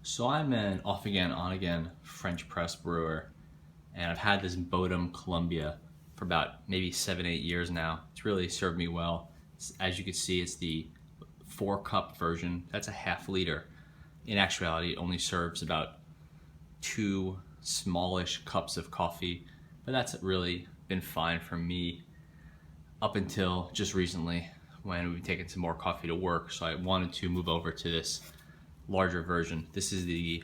So I'm an off again, on again French press brewer, and I've had this Bodum Columbia for about maybe 7-8 years now. It's really served me well. As you can see, it's the 4-cup version. That's a half liter. In actuality, it only serves about 2 smallish cups of coffee, but that's really been fine for me up until just recently when we've taken some more coffee to work. So I wanted to move over to this larger version. This is the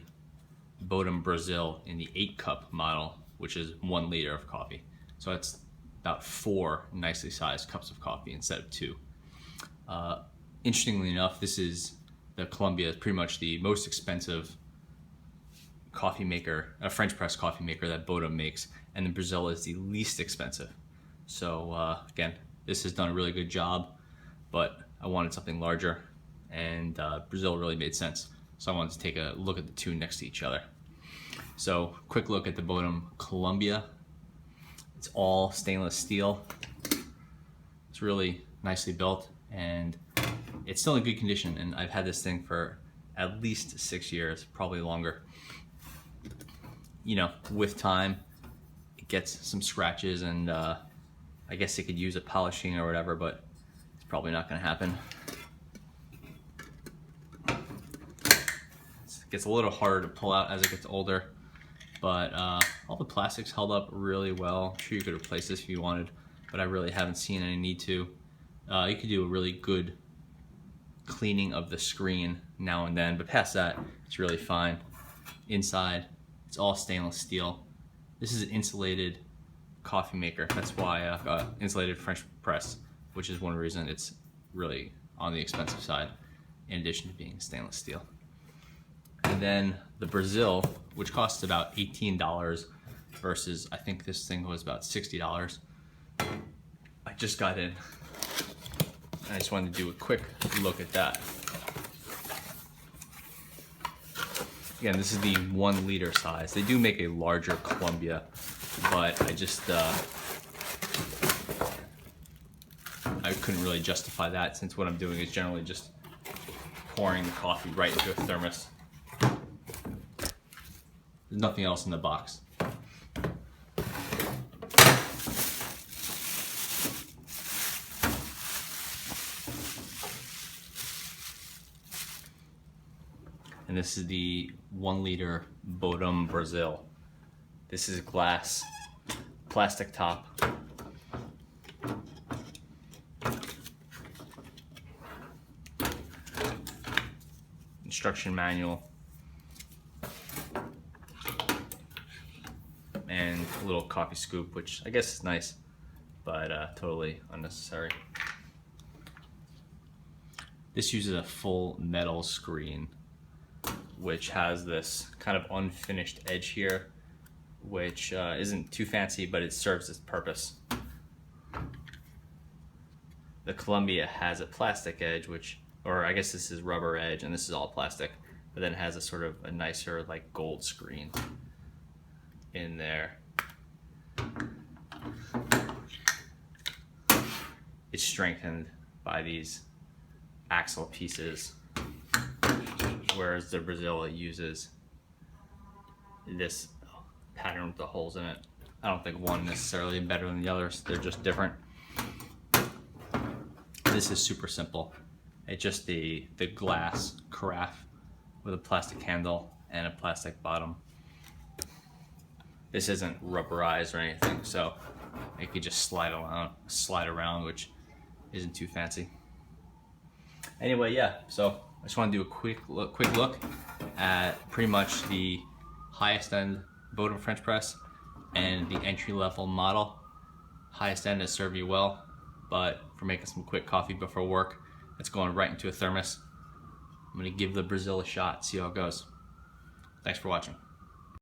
Bodum Brazil in the 8-cup model, which is 1 liter of coffee. So it's about 4 nicely sized cups of coffee instead of 2. Interestingly enough, this is the Columbia is pretty much the most expensive coffee maker, a French press coffee maker that Bodum makes, and the Brazil is the least expensive. So again, this has done a really good job, but I wanted something larger, and Brazil really made sense. So I wanted to take a look at the two next to each other. So quick look at the Bodum Columbia. It's all stainless steel. It's really nicely built, and it's still in good condition, and I've had this thing for at least 6 years, probably longer. You know, with time, it gets some scratches, and I guess it could use a polishing or whatever, but it's probably not gonna happen. It gets a little harder to pull out as it gets older, but all the plastics held up really well. I'm sure you could replace this if you wanted, but I really haven't seen any need to. You could do a really good cleaning of the screen now and then, but past that, it's really fine. Inside, it's all stainless steel. This is an insulated coffee maker. That's why I've got insulated French press, which is one reason it's really on the expensive side, in addition to being stainless steel. And then the Brazil, which costs about $18 versus I think this thing was about $60. I just got in. I just wanted to do a quick look at that. Again, this is the 1 liter size. They do make a larger Columbia, but I just I couldn't really justify that, since what I'm doing is generally just pouring the coffee right into a thermos. There's nothing else in the box. And this is the 1 liter Bodum Brazil. This is glass, plastic top. Instruction manual. And a little coffee scoop, which I guess is nice, but totally unnecessary. This uses a full metal screen, which has this kind of unfinished edge here, which isn't too fancy, but it serves its purpose. The Columbia has a plastic edge, or I guess this is rubber edge, and this is all plastic, but then it has a sort of a nicer, like, gold screen in there. It's strengthened by these axle pieces, whereas the Brazil uses this pattern with the holes in it. I don't think one necessarily better than the others, they're just different. This is super simple. It's just the glass carafe with a plastic handle and a plastic bottom. This isn't rubberized or anything, so it could just slide around, which isn't too fancy. Anyway, yeah, so I just want to do a quick look at pretty much the highest end Bodum French press and the entry-level model. Highest end has served you well, but for making some quick coffee before work, it's going right into a thermos. I'm going to give the Brazil a shot, see how it goes. Thanks for watching.